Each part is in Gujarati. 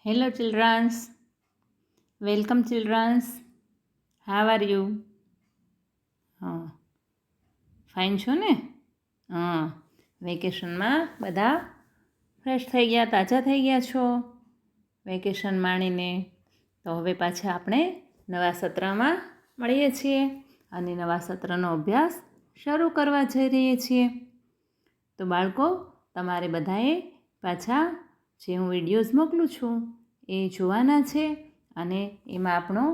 Hello, childrens. Welcome, childrens. How are you? Fine છો ને? વેકેશનમાં બધા ફ્રેશ થઈ ગયા, તાજા થઈ ગયા છો વેકેશન માણીને. તો હવે પાછા આપણે નવા સત્રમાં મળીએ છીએ અને નવા સત્રનો અભ્યાસ શરૂ કરવા જઈ રહીએ છીએ. તો બાળકો, તમારે બધાએ પાછા જે હું વિડીયોઝ મોકલું છું એ જોવાના છે અને એમાં આપણો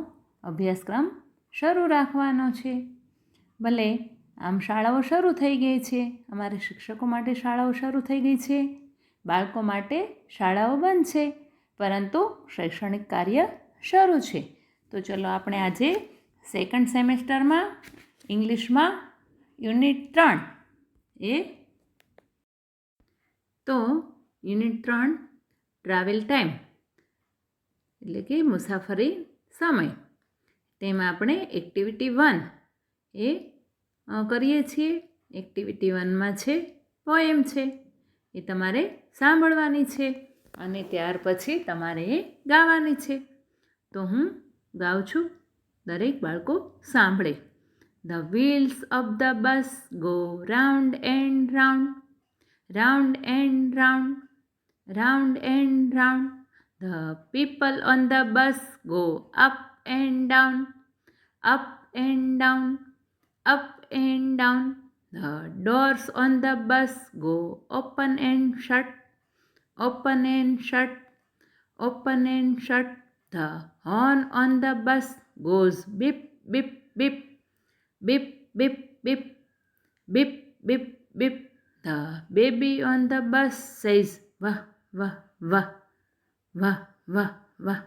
અભ્યાસક્રમ શરૂ રાખવાનો છે. ભલે આમ શાળાઓ શરૂ થઈ ગઈ છે, અમારે શિક્ષકો માટે શાળાઓ શરૂ થઈ ગઈ છે, બાળકો માટે શાળાઓ બંધ છે, પરંતુ શૈક્ષણિક કાર્ય શરૂ છે. તો ચલો આપણે આજે સેકન્ડ સેમેસ્ટરમાં ઇંગ્લિશમાં યુનિટ 3 તો યુનિટ 3 ટ્રાવેલ ટાઈમ એટલે કે મુસાફરી સમય, તેમાં આપણે એક્ટિવિટી 1 કરીએ છીએ. એક્ટિવિટી 1માં છે પોએમ છે, એ તમારે સાંભળવાની છે અને ત્યાર પછી તમારે એ ગાવાની છે. તો હું ગાઉં છું, દરેક બાળકો સાંભળે. The wheels of the bus go round and round, round and round, round and round. The people on the bus go up and down, up and down, up and down. The doors on the bus go open and shut, open and shut, open and shut. The horn on the bus goes beep, beep, beep, beep, beep, beep, beep, beep, beep. The baby on the bus says wah, wah, wah, wah, wah, wah,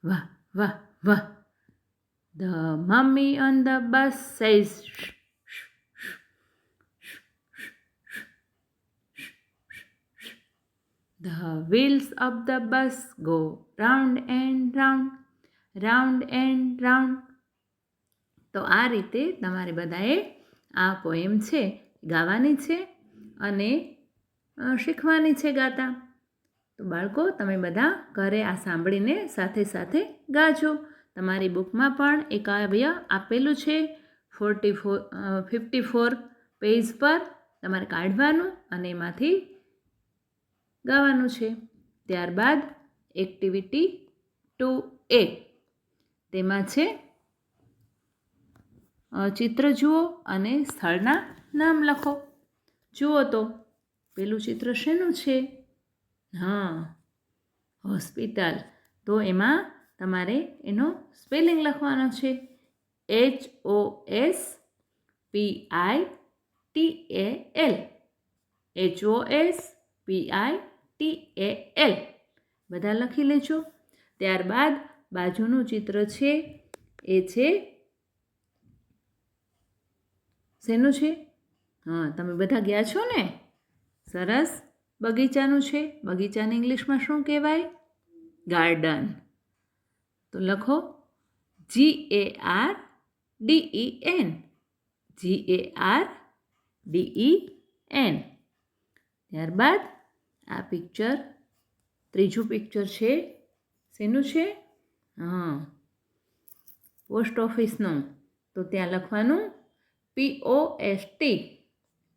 wah, wah, wah. The mummy on the bus says shh, shh, shh, shh, shh, shh, shh, shh. The wheels of the bus go round and round, round and round. તો આ રીતે તમારે બધાએ આ પોએમ છે ગાવાની છે અને શીખવાની છે ગાતા. તો બાળકો, તમે બધા ઘરે આ સાંભળીને સાથે સાથે ગાજો. તમારી બુકમાં પણ એ કાવ્ય આપેલું છે 54 પેજ પર, તમારે કાઢવાનું અને એમાંથી ગાવાનું છે. ત્યારબાદ એક્ટિવિટી 2A, તેમાં છે ચિત્ર જુઓ અને સ્થળના નામ લખો. જુઓ તો પેલું ચિત્ર શેનું છે? હોસ્પિટલ. તો એમાં તમારે એનો સ્પેલિંગ લખવાનો છે. HOSPITAL, HOSPITAL. બધા લખી લેજો. ત્યારબાદ બાજુનું ચિત્ર છે એ છે શેનું છે? તમે બધા ગયા છો ને? સરસ. બગીચાનું છે. બગીચાને ઇંગ્લિશમાં શું કહેવાય? ગાર્ડન. તો લખો GARDEN, GARDEN. ત્યારબાદ આ પિક્ચર, ત્રીજું પિક્ચર છે શેનું છે? પોસ્ટ ઓફિસનું. તો ત્યાં લખવાનું POST,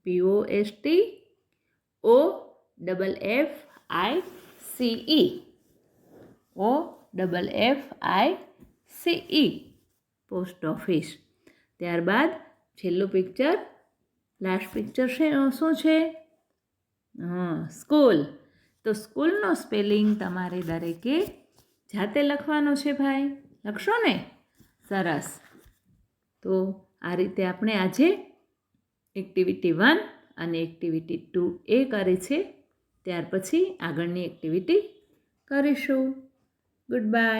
POST OFFICE, post office. ત્યારબાદ છેલ્લું પિક્ચર, લાસ્ટ પિક્ચર શું છે? સ્કૂલ. તો સ્કૂલનો સ્પેલિંગ તમારે દરેકે જાતે લખવાનો છે ભાઈ. લખશો ને? સરસ. તો આ રીતે આપણે આજે એક્ટિવિટી 1 અને એક્ટિવિટી 2A કરે છે. ત્યાર પછી આગળની એક્ટિવિટી કરીશું. Good bye.